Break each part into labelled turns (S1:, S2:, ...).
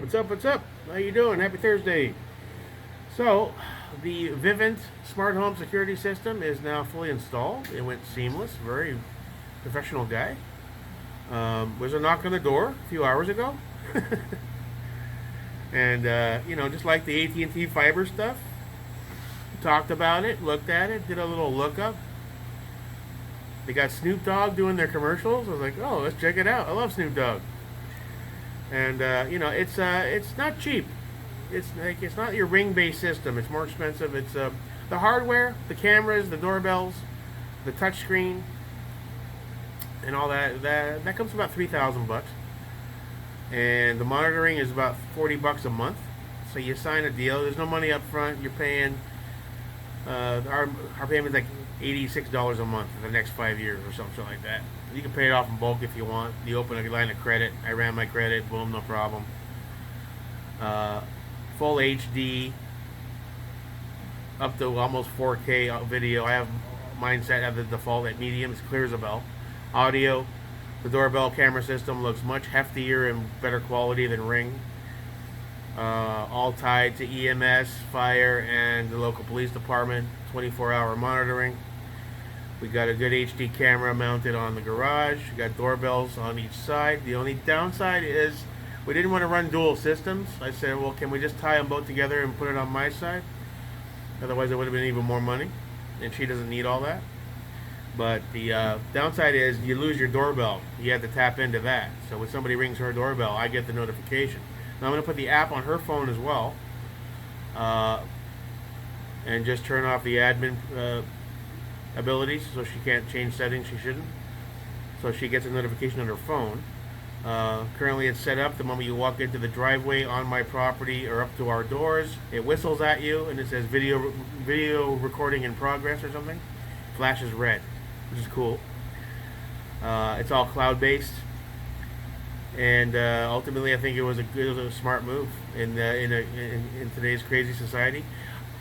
S1: what's up, what's up? How you doing? Happy Thursday. So, the Vivint smart home security system is now fully installed. It went seamless, very professional guy. Was a knock on the door a few hours ago. And, just like the AT&T fiber stuff, talked about it, looked at it, did a little lookup. They got Snoop Dogg doing their commercials. I was like, oh, let's check it out. I love Snoop Dogg. And it's not cheap. It's not your ring-based system. It's more expensive. It's the hardware, the cameras, the doorbells, the touchscreen, and all that. That comes to about $3,000, and the monitoring is about $40 a month. So you sign a deal. There's no money up front. You're paying. Our payment is like $86 a month for the next 5 years or something like that. You can pay it off in bulk if you want. You open a line of credit. I ran my credit. Boom, no problem. Full HD, up to almost 4K video. I have mine set at the default at medium. It's clear as a bell. Audio, the doorbell camera system looks much heftier and better quality than Ring. All tied to EMS, fire, and the local police department. 24-hour monitoring. We got a good HD camera mounted on the garage. We got doorbells on each side. The only downside is we didn't want to run dual systems. I said, well, can we just tie them both together and put it on my side? Otherwise, it would have been even more money, and she doesn't need all that. But the downside is you lose your doorbell. You have to tap into that. So when somebody rings her doorbell, I get the notification. Now I'm going to put the app on her phone as well, and just turn off the admin abilities so she can't change settings she shouldn't. So she gets a notification on her phone. Currently it's set up the moment you walk into the driveway on my property or up to our doors. It whistles at you and it says video recording in progress or something. Flashes red, which is cool. It's all cloud based, and ultimately I think it was a smart move in today's crazy society.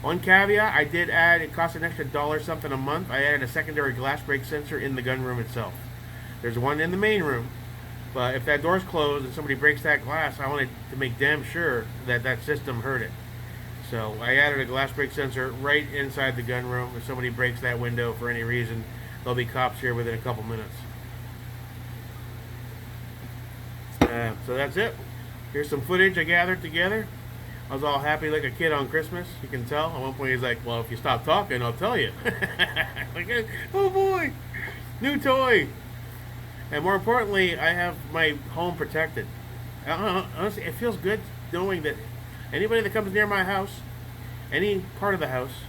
S1: One caveat, I did add, it costs an extra dollar something a month. I added a secondary glass break sensor in the gun room itself. There's one in the main room, but if that door's closed and somebody breaks that glass, I wanted to make damn sure that that system heard it. So I added a glass break sensor right inside the gun room. If somebody breaks that window for any reason, there'll be cops here within a couple minutes. So that's it. Here's some footage I gathered together. I was all happy like a kid on Christmas. You can tell. At one point he's like, well, if you stop talking, I'll tell you. Like, oh boy, new toy. And more importantly, I have my home protected. Honestly, it feels good knowing that anybody that comes near my house, any part of the house,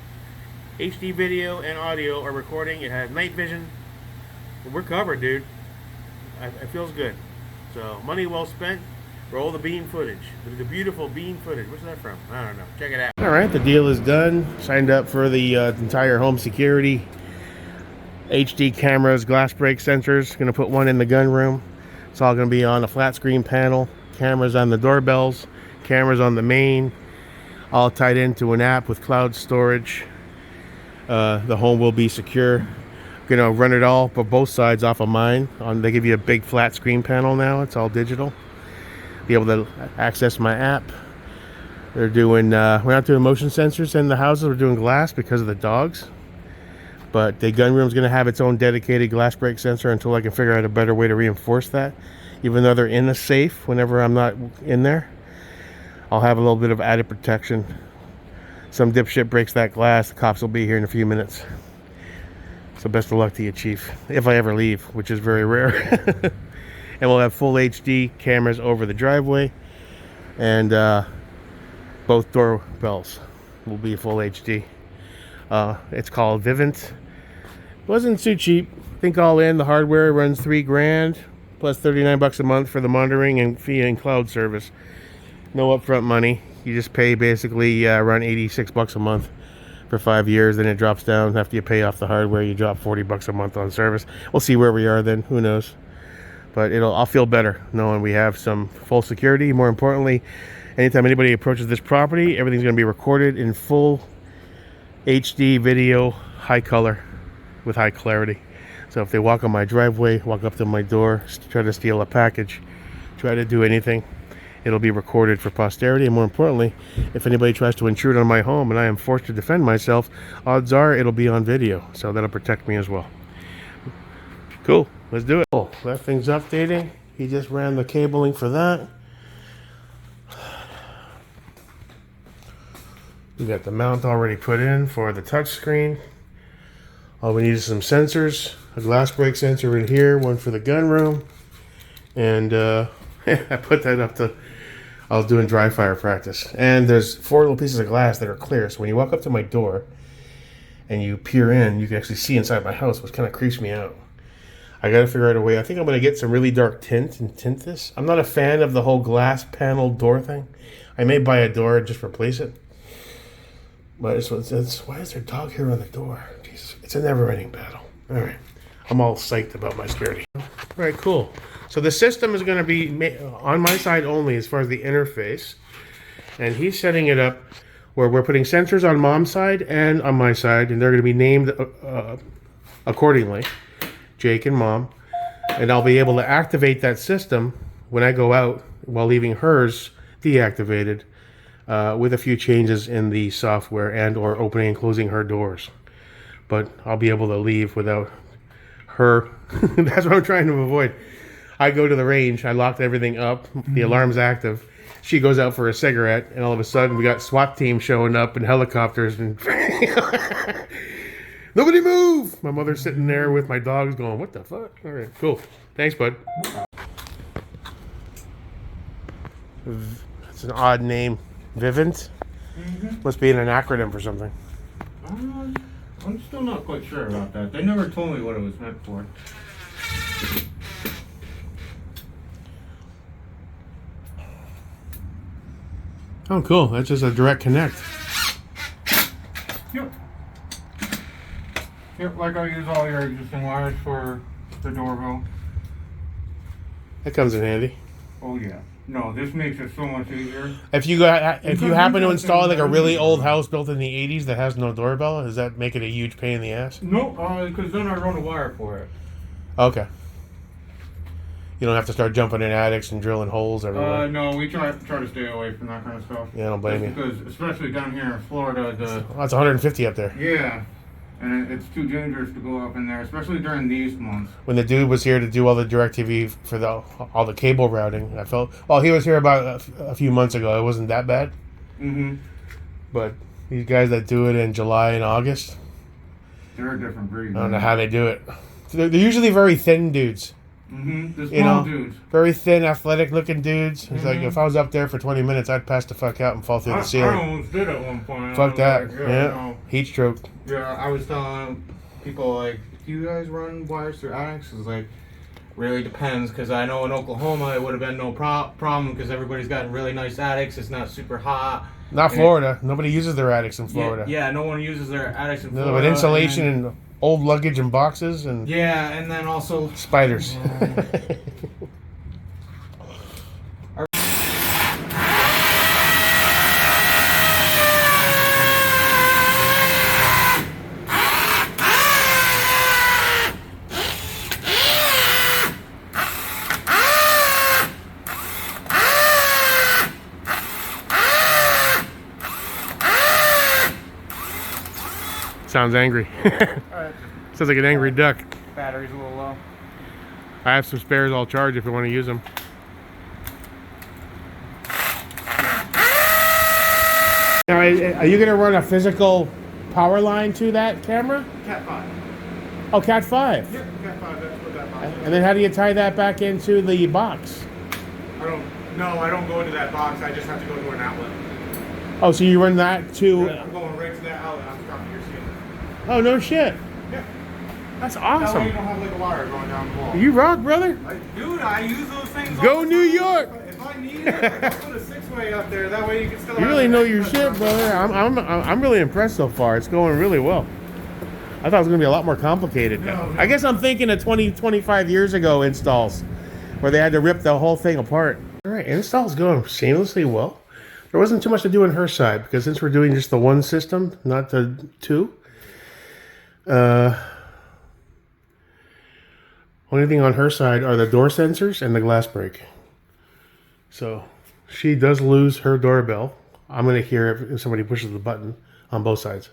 S1: HD video and audio are recording. It has night vision. We're covered, dude. It feels good. So, money well spent. Roll the bean footage. The beautiful bean footage. Where's that from? I don't know. Check it out. All right, the deal is done. Signed up for the entire home security. HD cameras, glass break sensors. Going to put one in the gun room. It's all going to be on a flat screen panel. Cameras on the doorbells. Cameras on the main. All tied into an app with cloud storage. The home will be secure. Going to run it all for both sides off of mine. They give you a big flat screen panel now. It's all digital. Be able to access my app. They're doing we're not doing motion sensors in the houses. We're doing glass because of the dogs, but the gun room is going to have its own dedicated glass break sensor until I can figure out a better way to reinforce that. Even though they're in a safe, whenever I'm not in there, I'll have a little bit of added protection. Some dipshit breaks that glass, the cops will be here in a few minutes. So best of luck to you, Chief, if I ever leave, which is very rare. And we'll have full HD cameras over the driveway, and both doorbells will be full HD. It's called Vivint. Wasn't too cheap. I think all in the hardware runs $3,000 plus $39 a month for the monitoring and fee and cloud service. No upfront money. You just pay basically around $86 a month for 5 years. Then it drops down after you pay off the hardware. You drop $40 a month on service. We'll see where we are then. Who knows? But I'll feel better knowing we have some full security. More importantly, anytime anybody approaches this property, everything's going to be recorded in full HD video, high color, with high clarity. So if they walk on my driveway, walk up to my door, try to steal a package, try to do anything, it'll be recorded for posterity, and more importantly, if anybody tries to intrude on my home and I am forced to defend myself, odds are it'll be on video, so that'll protect me as well. Cool, let's do it. Oh, that thing's updating. He just ran the cabling for that. We got the mount already put in for the touchscreen. All we need is some sensors, a glass break sensor in here, one for the gun room, and I put that up to, I was doing dry fire practice. And there's 4 little pieces of glass that are clear, so when you walk up to my door and you peer in, you can actually see inside my house, which kind of creeps me out. I gotta figure out a way. I think I'm gonna get some really dark tint and tint this. I'm not a fan of the whole glass panel door thing. I may buy a door and just replace it. But why is there dog hair on the door? Jesus, it's a never-ending battle. All right, I'm all psyched about my security. All right, cool. So the system is going to be on my side only as far as the interface, and he's setting it up where we're putting sensors on mom's side and on my side, and they're going to be named accordingly, Jake and Mom, and I'll be able to activate that system when I go out while leaving hers deactivated. With a few changes in the software and or opening and closing her doors. But I'll be able to leave without her. That's what I'm trying to avoid. I go to the range, I locked everything up, the alarm's active. She goes out for a cigarette, and all of a sudden we got SWAT team showing up and helicopters and nobody move! My mother's sitting there with my dogs going, what the fuck? All right, cool. Thanks, bud. It's an odd name. Vivint? Must be an acronym for something.
S2: I'm still not quite sure about that. They never told me what it was meant for.
S1: Oh, cool. That's just a direct connect.
S2: Yep. Yep, like I use all your existing wires for the doorbell.
S1: That comes in handy.
S2: Oh, yeah. No, this makes it so much easier.
S1: If you happen to install like a really old house built in the 80s that has no doorbell, does that make it a huge pain in the ass?
S2: No, because then I run a wire for it.
S1: Okay. You don't have to start jumping in attics and drilling holes everywhere.
S2: No, we try to stay away from that kind of stuff.
S1: Yeah, I don't blame you.
S2: Because especially down here in Florida,
S1: It's 150 up there.
S2: Yeah. And it's too dangerous to go up in there, especially during these months.
S1: When the dude was here to do all the DirecTV for all the cable routing, I felt... Well, he was here about a few months ago. It wasn't that bad. Mm-hmm. But these guys that do it in July and August...
S2: They're a different breed.
S1: I don't know how they do it. They're usually very thin dudes.
S2: Mm-hmm. The small dudes.
S1: Very thin, athletic-looking dudes. It's like, if I was up there for 20 minutes, I'd pass the fuck out and fall through the ceiling.
S2: I almost did at one point.
S1: Fuck that.
S2: Like,
S1: yeah.
S2: No.
S1: Heat stroke.
S2: Yeah, I was telling people, like, do you guys run wires through attics? It's like, really depends, because I know in Oklahoma it would have been no problem, because everybody's got really nice attics. It's not super hot.
S1: Not Florida. Nobody uses their attics in Florida.
S2: Yeah, no one uses their attics in Florida.
S1: No, but insulation and old luggage and boxes and...
S2: Yeah, and then also...
S1: Spiders. Sounds angry. Sounds like an angry duck.
S2: Battery's a little low.
S1: I have some spares I'll charge if you want to use them. Now, are you going to run a physical power line to that camera?
S2: Cat 5.
S1: Oh, Cat 5.
S2: Yep, Cat 5, that's what that box is.
S1: And then how do you tie that back into the box?
S2: I don't go into that box. I just have to go to an outlet.
S1: Oh, so you run that to...
S2: I'm going right to that outlet. I'm stuck to your ceiling.
S1: Oh, no shit.
S2: Yeah.
S1: That's
S2: That way
S1: awesome.
S2: you don't have like a wire going down the wall.
S1: You rock, brother.
S2: Dude, I use those things all
S1: Go
S2: the
S1: New
S2: time.
S1: York.
S2: If I need it, I'll put a 6-way up there. That way you can still
S1: You
S2: have
S1: really
S2: it.
S1: know your shit, brother. I'm really impressed so far. It's going really well. I thought it was going to be a lot more complicated.
S2: No.
S1: I guess I'm thinking of 25 years ago installs where they had to rip the whole thing apart. All right, install's going seamlessly well. There wasn't too much to do on her side because since we're doing just the one system, not the two. Only thing on her side are the door sensors and the glass break. So she does lose her doorbell. I'm going to hear if somebody pushes the button on both sides.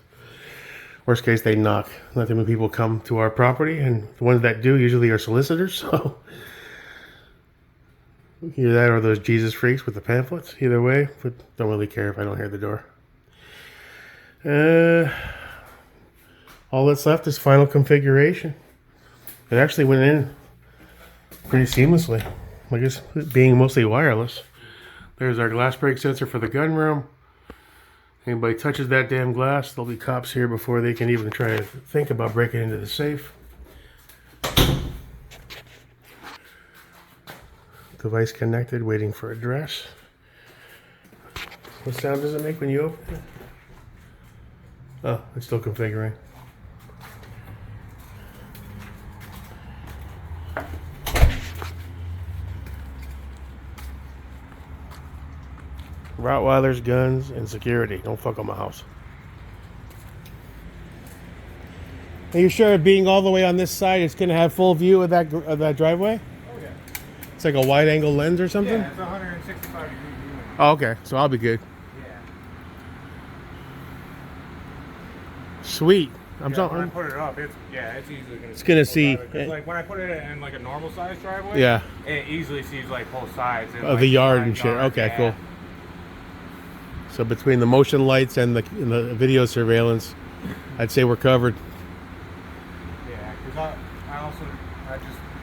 S1: Worst case, they knock. Not that many people come to our property, and the ones that do usually are solicitors, so either that or those Jesus freaks with the pamphlets. Either way, but don't really care if I don't hear the door. All that's left is final configuration. It actually went in pretty seamlessly. I guess being mostly wireless. There's our glass break sensor for the gun room. Anybody touches that damn glass, there'll be cops here before they can even try to think about breaking into the safe. Device connected, waiting for address. What sound does it make when you open it? Oh, it's still configuring. Rottweilers, guns, and security. Don't fuck on my house. Are you sure being all the way on this side, it's going to have full view of that driveway?
S2: Oh, yeah.
S1: It's like a wide-angle lens or something?
S2: Yeah, it's 165 degree view.
S1: Oh, okay. So I'll be good.
S2: Yeah.
S1: Sweet.
S2: When I put it up, it's easily going to.
S1: It's gonna see.
S2: Like when I put it in like a normal size driveway.
S1: Yeah.
S2: It easily sees like both sides. And,
S1: Of
S2: like,
S1: the yard and shit. Okay,
S2: yeah.
S1: cool. So between the motion lights and the video surveillance, I'd say we're covered.
S2: Yeah, because I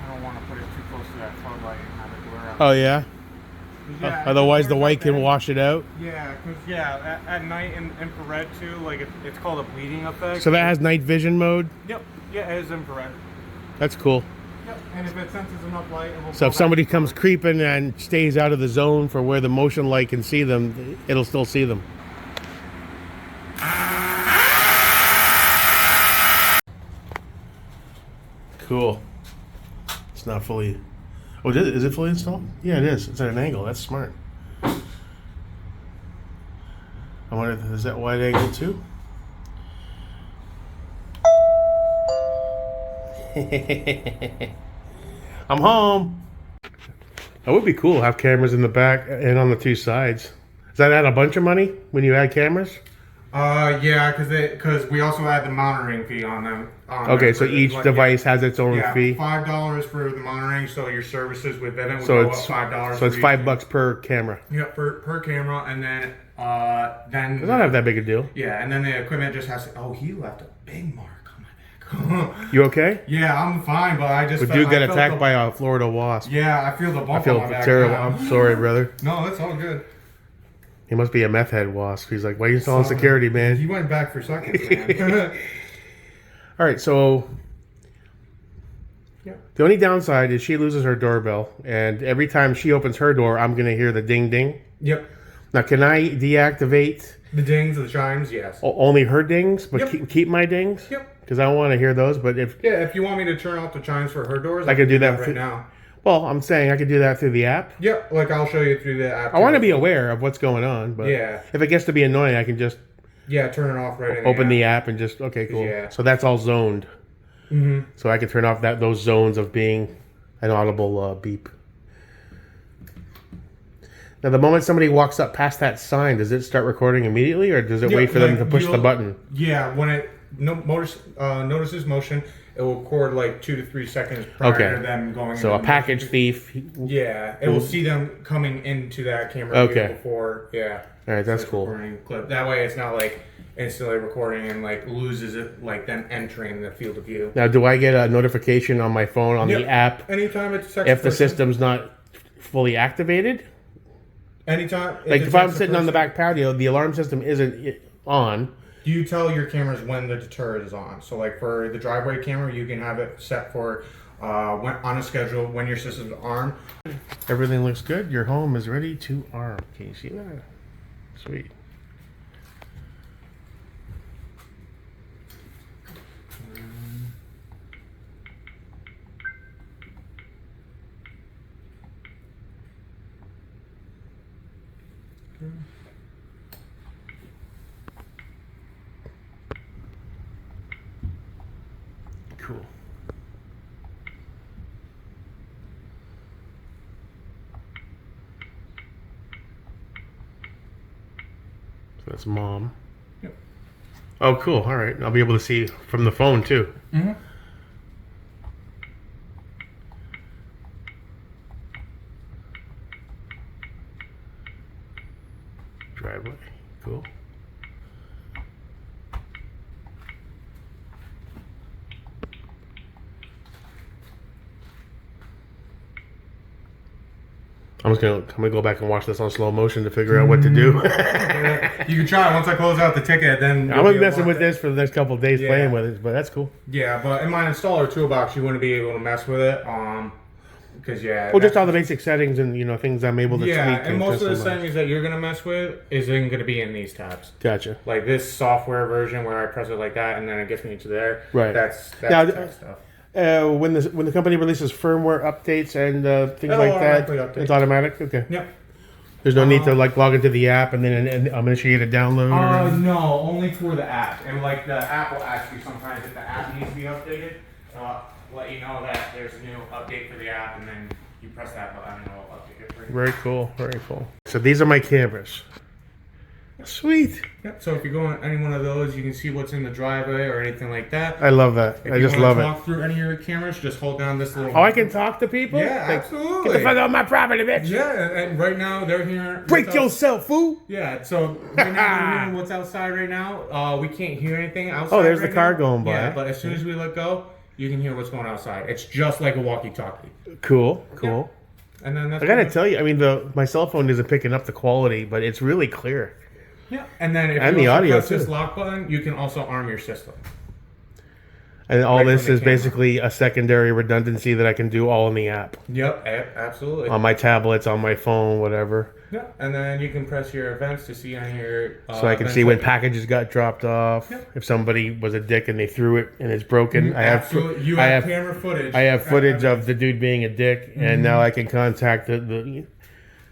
S2: don't want to put it too close to that floodlight and have it glare out.
S1: Oh yeah.
S2: Yeah,
S1: Otherwise, the white can wash it out.
S2: Yeah, because at night in infrared too, like it's called a bleeding effect.
S1: So that has night vision mode.
S2: Yep. Yeah, it is infrared.
S1: That's cool.
S2: Yep. And if it senses enough light, it will.
S1: So if somebody comes creeping and stays out of the zone for where the motion light can see them, it'll still see them. Cool. It's not fully. Oh, is it fully installed? Yeah, it is. It's at an angle. That's smart. I wonder, is that wide angle too? I'm home. That would be cool. Have cameras in the back and on the two sides. Does that add a bunch of money when you add cameras?
S2: Yeah, because we also add the monitoring fee on them.
S1: Okay, so each device has its own fee.
S2: $5 for the monitoring, so your services with Vivint would
S1: So
S2: go
S1: it's
S2: up $5.
S1: So it's $5 per camera.
S2: Yep, per camera, and then
S1: It's not that big a deal.
S2: yeah, and then the equipment just has to. Oh, he left a big mark on my back.
S1: You okay?
S2: Yeah, I'm fine, but I just.
S1: But you get attacked by a Florida wasp.
S2: Yeah, I feel the bump
S1: I feel
S2: on my back
S1: terrible.
S2: now.
S1: I'm sorry, brother.
S2: No, it's all good.
S1: He must be a meth head wasp. He's like, why are you installing security, man?
S2: He went back for seconds, man.
S1: All right, so
S2: Yeah.
S1: the only downside is she loses her doorbell, and every time she opens her door, I'm gonna hear the ding ding.
S2: Yep.
S1: Now, can I deactivate
S2: The dings, the chimes, yes.
S1: only her dings, but
S2: Yep.
S1: keep my dings?
S2: Yep.
S1: Because I don't want to hear those. But if
S2: Yeah, if you want me to turn off the chimes for her doors,
S1: I could do that
S2: right now.
S1: well, I'm saying I could do that through the app.
S2: Yep, like I'll show you through the app.
S1: I want to be aware of what's going on, but
S2: Yeah.
S1: if it gets to be annoying, I can just
S2: Yeah, turn it off right in
S1: open the app and just okay, cool.
S2: Yeah.
S1: So that's all zoned.
S2: Mm-hmm.
S1: So I can turn off those zones of being an audible beep. Now, the moment somebody walks up past that sign, does it start recording immediately, or does it wait for them to push the button?
S2: Yeah, when it notices motion, it will record like 2 to 3 seconds prior to them going.
S1: So a package thief.
S2: Yeah, it will see them coming into that camera
S1: Okay.
S2: before. Yeah.
S1: All right, that's cool.
S2: Recording clip. That way, it's not like instantly recording and like loses it, like them entering the field of view.
S1: Now, do I get a notification on my phone on
S2: Yep.
S1: the app
S2: Anytime it's
S1: if the system's not fully activated?
S2: Anytime.
S1: Like if I'm sitting on the back patio, the alarm system isn't on.
S2: You tell your cameras when the deterrent is on. So like for the driveway camera, you can have it set for when, on a schedule when your system's armed.
S1: Everything looks good. Your home is ready to arm. Can you see that? Sweet. Cool. That's mom.
S2: Yep.
S1: Oh, cool. All right. I'll be able to see from the phone, too.
S2: Mm-hmm.
S1: Driveway. Cool. I'm gonna go back and watch this on slow motion to figure out what to do.
S2: You can try it once I close out the ticket. Then
S1: I'm gonna be messing with this for the next couple of days, playing with it, but that's cool.
S2: Yeah, but in my installer toolbox, you wouldn't be able to mess with it. Because
S1: Well, just all the basic settings and things I'm able to tweak.
S2: And most of the settings that you're gonna mess with isn't gonna be in these tabs.
S1: Gotcha.
S2: Like this software version where I press it like that and then it gets me to there.
S1: Right.
S2: That's
S1: now,
S2: tech stuff.
S1: When the company releases firmware updates and things like that, it's automatic. Okay.
S2: Yep.
S1: There's no need to log into the app and then initiate a download.
S2: No, only for the app. And like the app will ask you sometimes if the app needs to be updated. Let you know that there's a new update for the app, and then you press that button and it'll update it for you.
S1: Very cool. Very cool. So these are my cameras. Sweet.
S2: Yep. So if you go on any one of those, you can see what's in the driveway or anything like that.
S1: I love that. I just love it.
S2: If you want to talk through any of your cameras, just hold down this little.
S1: Oh, I can talk to people?
S2: Yeah, absolutely.
S1: Get the fuck off my property, bitch.
S2: Yeah, and right now they're here.
S1: Break yourself, fool.
S2: Yeah, so right now we're hearing what's outside right now. We can't hear anything outside.
S1: Oh, there's the car going by.
S2: Yeah, but as soon as we let go, you can hear what's going outside. It's just like a walkie-talkie.
S1: Cool.
S2: Yeah. And then that's
S1: I gotta tell you, I mean, my cell phone isn't picking up the quality, but it's really clear.
S2: Yeah, and then if
S1: and
S2: you
S1: the audio
S2: press
S1: too.
S2: this lock button, you can also arm your system.
S1: And all this is basically a secondary redundancy that I can do all in the app.
S2: Yep, absolutely.
S1: On my tablets, on my phone, whatever.
S2: Yeah, and then you can press your events to see on your.
S1: So I can see when packages got dropped off. Yep. If somebody was a dick and they threw it and it's broken, I have
S2: camera footage.
S1: I have footage of the dude being a dick, and now I can contact the.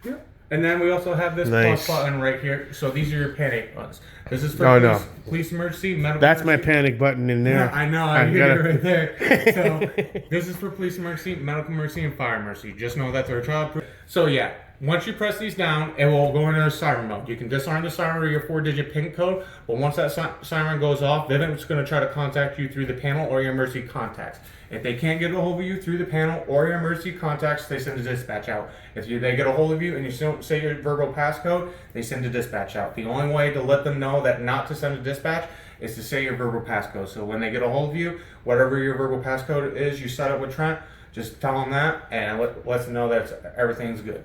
S2: Yeah. And then we also have this plus button right here. So these are your panic buttons. This is for police emergency, medical.
S1: That's
S2: emergency.
S1: my panic button in there.
S2: Yeah, I know. I hear it right there. So this is for police emergency, medical emergency, and fire emergency. Just know that they're child-proof. So yeah, once you press these down, it will go into siren mode. You can disarm the siren with your 4-digit PIN code, but once that siren goes off, Vivint is going to try to contact you through the panel or your emergency contacts. If they can't get a hold of you through the panel or your emergency contacts, they send a dispatch out. If they get a hold of you and you don't say your verbal passcode, they send a dispatch out. The only way to let them know that not to send a dispatch is to say your verbal passcode. So when they get a hold of you, whatever your verbal passcode is you set up with Trent, just tell them that and let them know that everything's good.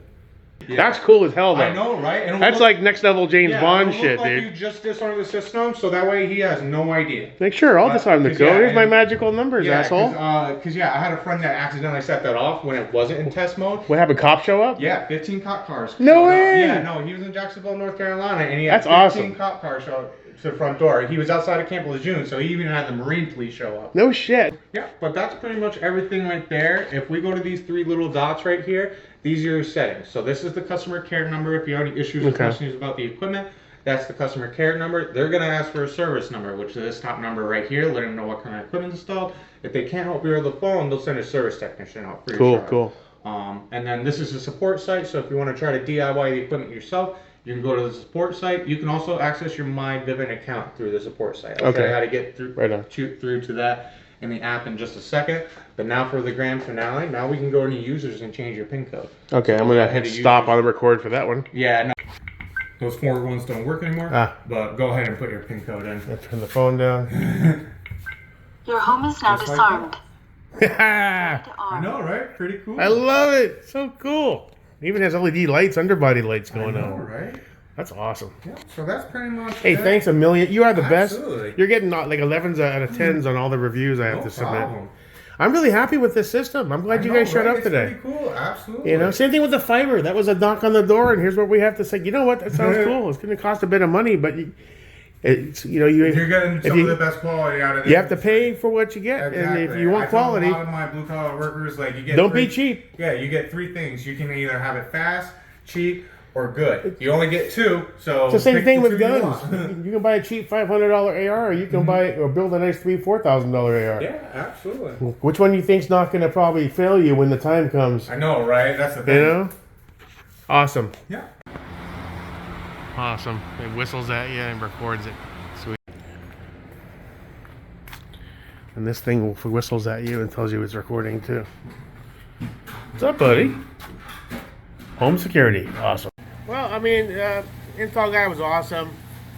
S1: Yeah. That's cool as hell, though.
S2: I know, right?
S1: That's like next level James Bond shit,
S2: like
S1: dude.
S2: You just disarm the system, so that way he has no idea.
S1: Like, sure, I'll disarm the code. Here's my magical numbers, asshole.
S2: Because I had a friend that accidentally set that off when it wasn't in test mode.
S1: What happened? Cops show up?
S2: Yeah, 15 cop cars.
S1: No way.
S2: Yeah, no, he was in Jacksonville, North Carolina, and he had 15 cop cars show up to the front door. He was outside of Camp Lejeune, so he even had the Marine police show up.
S1: No shit.
S2: Yeah, but that's pretty much everything right there. If we go to these 3 little dots right here, these are your settings. So this is the customer care number. If you have any issues or questions about the equipment, that's the customer care number. They're going to ask for a service number, which is this top number right here. Let them know what kind of equipment is installed. If they can't help you over the phone, they'll send a service technician out for your
S1: Cool.
S2: And then this is a support site. So if you want to try to DIY the equipment yourself, you can go to the support site. You can also access your My Vivint account through the support site. I'll show you how to get through to that in the app in just a second. But now for the grand finale, now we can go into users and change your PIN code.
S1: Okay, I'm going to hit stop on the record for that one.
S2: Yeah, no. Those forward ones don't work anymore. But go ahead and put your PIN code in.
S1: Let's turn the phone down.
S3: Your home is now disarmed.
S2: I know, right? Pretty cool.
S1: I love it. So cool. It even has LED lights, underbody lights going on.
S2: Right?
S1: That's awesome.
S2: Yeah, so that's pretty much
S1: Hey, thanks a million. You are the
S2: Absolutely.
S1: best. You're getting like 11s out of 10s on all the reviews I have to submit.
S2: Problem.
S1: I'm really happy with this system. I'm glad you guys showed up today.
S2: Pretty cool, absolutely.
S1: You know, same thing with the fiber. That was a knock on the door, and here's what we have to say. You know what? That sounds cool. It's going to cost a bit of money, but it's
S2: you're getting some of the best quality out of it.
S1: You have to pay for what you get,
S2: Exactly.
S1: and if you want quality,
S2: a lot of my blue collar workers you get.
S1: Don't be cheap.
S2: Yeah, you get 3 things. You can either have it fast, cheap, or good. You only get 2, so
S1: it's the same thing with
S2: you
S1: guns. You can buy a cheap $500 AR, or you can buy or build a nice $3,000-$4,000 AR.
S2: Yeah, absolutely.
S1: Which one do you think's not going to probably fail you when the time comes?
S2: I know, right? That's the thing.
S1: You know, awesome.
S2: Yeah.
S1: Awesome. It whistles at you and records it. Sweet. And this thing whistles at you and tells you it's recording too. What's up, buddy? Home security. Awesome. Well, I mean, install guy was awesome.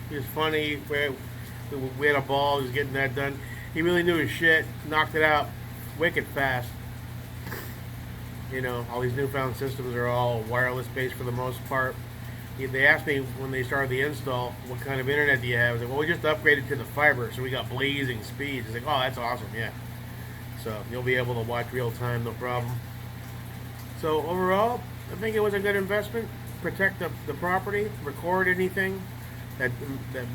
S1: He was funny. We had a ball. He was getting that done. He really knew his shit. Knocked it out wicked fast. You know, all these newfound systems are all wireless based for the most part. They asked me when they started the install, what kind of internet do you have? I was like, well, we just upgraded to the fiber, so we got blazing speeds. He's like, oh, that's awesome, yeah. So you'll be able to watch real time, no problem. So overall, I think it was a good investment. Protect the property, record anything that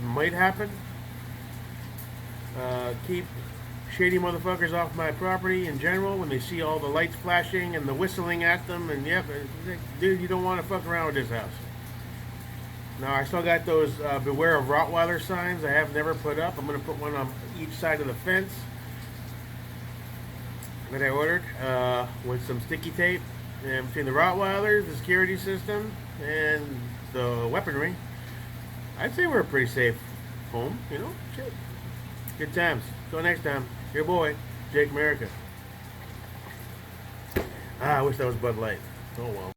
S1: might happen. Keep shady motherfuckers off my property in general when they see all the lights flashing and the whistling at them. And yep, dude, you don't want to fuck around with this house. Now I still got those beware of Rottweiler signs I have never put up. I'm going to put one on each side of the fence that I ordered with some sticky tape. And between the Rottweilers, the security system, and the weaponry, I'd say we're a pretty safe home, you know? Shit. Good times. Till next time. Your boy, Jake America. I wish that was Bud Light. Oh well.